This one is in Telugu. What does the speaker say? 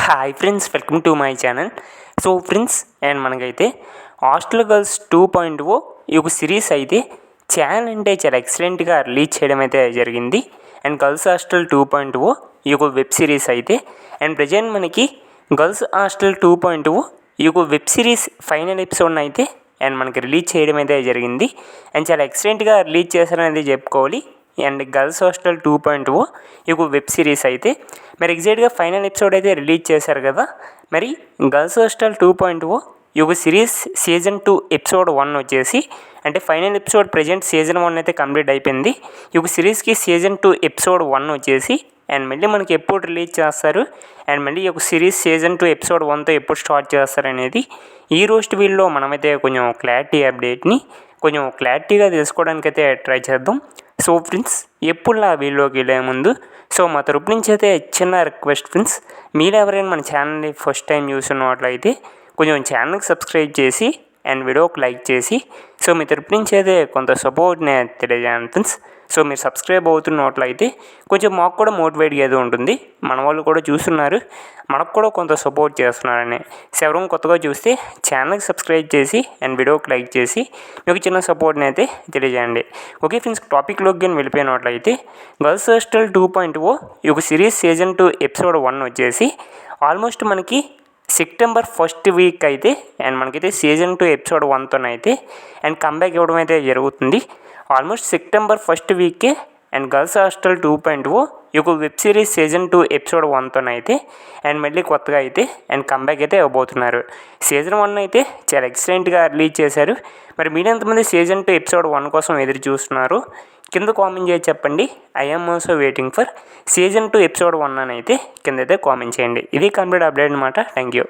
Hi friends, welcome to my channel. So friends, and మనకైతే హాస్టల్ గర్ల్స్ 2.0 ఈ ఒక సిరీస్ అయితే చాలా అంటే చాలా ఎక్సలెంట్గా రిలీజ్ చేయడం అయితే జరిగింది. అండ్ గర్ల్స్ హాస్టల్ 2.0 ఈ ఒక వెబ్ సిరీస్ అయితే అండ్ ప్రజెంట్ మనకి గర్ల్స్ హాస్టల్ 2.0 ఈ ఒక వెబ్ సిరీస్ ఫైనల్ ఎపిసోడ్ని అయితే అండ్ మనకి రిలీజ్ చేయడం అయితే జరిగింది. అండ్ చాలా ఎక్సలెంట్గా రిలీజ్ చేశారనేది చెప్పుకోవాలి. అండ్ గర్ల్స్ హాస్టల్ 2.0 ఈ ఒక వెబ్ సిరీస్ అయితే మరి ఎగ్జాక్ట్గా ఫైనల్ ఎపిసోడ్ అయితే రిలీజ్ చేశారు కదా. మరి గర్ల్స్ హాస్టల్ 2.0 ఈ ఒక సిరీస్ సీజన్ 2 ఎపిసోడ్ 1 వచ్చేసి అంటే ఫైనల్ ఎపిసోడ్ ప్రజెంట్ సీజన్ 1 అయితే కంప్లీట్ అయిపోయింది. ఈ ఒక సిరీస్కి సీజన్ 2 ఎపిసోడ్ 1 వచ్చేసి అండ్ మళ్ళీ మనకి ఎప్పుడు రిలీజ్ చేస్తారు అండ్ మళ్ళీ ఈ ఒక సిరీస్ సీజన్ 2 ఎపిసోడ్ 1తో ఎప్పుడు స్టార్ట్ చేస్తారు అనేది ఈ రోజు వీడియోలో మనమైతే కొంచెం క్లారిటీగా తెలుసుకోవడానికి అయితే ట్రై చేద్దాం. సో ఫ్రెండ్స్, ఎప్పుడు ఆ వీడియోకి వెళ్ళే ముందు మా తరపు నుంచి అయితే చిన్న రిక్వెస్ట్ ఫ్రెండ్స్, మీరు ఎవరైనా మన ఛానల్ని ఫస్ట్ టైం చూస్తున్నట్లయితే కొంచెం ఛానల్కి సబ్స్క్రైబ్ చేసి అండ్ వీడియోకి లైక్ చేసి మీ తరపు నుంచి అయితే కొంత సపోర్ట్ని తెలియజేయండి ఫ్రెండ్స్. మీరు సబ్స్క్రైబ్ అవుతున్నట్లయితే కొంచెం మాకు కూడా మోటివేట్గా ఏదో ఉంటుంది. మన వాళ్ళు కూడా చూస్తున్నారు, మనకు కూడా కొంత సపోర్ట్ చేస్తున్నారని. ఎవరైనా కొత్తగా చూస్తే ఛానల్కి సబ్స్క్రైబ్ చేసి అండ్ వీడియోకి లైక్ చేసి మీకు చిన్న సపోర్ట్ని అయితే తెలియజేయండి. ఓకే ఫ్రెండ్స్, టాపిక్లోకి కానీ వెళ్ళిపోయినట్లయితే గర్ల్స్ హాస్టల్ 2.0 ఈ ఒక సిరీస్ సీజన్ 2 ఎపిసోడ్ 1 వచ్చేసి ఆల్మోస్ట్ మనకి సెప్టెంబర్ 1st వీక్ అయితే అండ్ మనకైతే సీజన్ 2 ఎపిసోడ్ 1తోనైతే అండ్ కంబ్యాక్ ఇవ్వడం అయితే జరుగుతుంది. ఆల్మోస్ట్ సెప్టెంబర్ 1st వీకే అండ్ గర్ల్స్ హాస్టల్ 2.0 ఈ ఒక వెబ్ సిరీస్ సీజన్ 2 ఎపిసోడ్ 1తోనైతే అండ్ మళ్ళీ కొత్తగా అయితే అండ్ కంబ్యాక్ అయితే ఇవ్వబోతున్నారు. సీజన్ 1 అయితే చాలా ఎక్సలెంట్గా రిలీజ్ చేశారు. మరి మీరు ఎంతమంది సీజన్ 2 ఎపిసోడ్ 1 కోసం ఎదురు చూస్తున్నారు కింద కామెంట్ చేసి చెప్పండి. I'm also waiting for season 2 episode 1 అని అయితే కింద అయితే కామెంట్ చేయండి. ఇది కంప్లీట్ అప్డేట్ అనమాట. Thank you.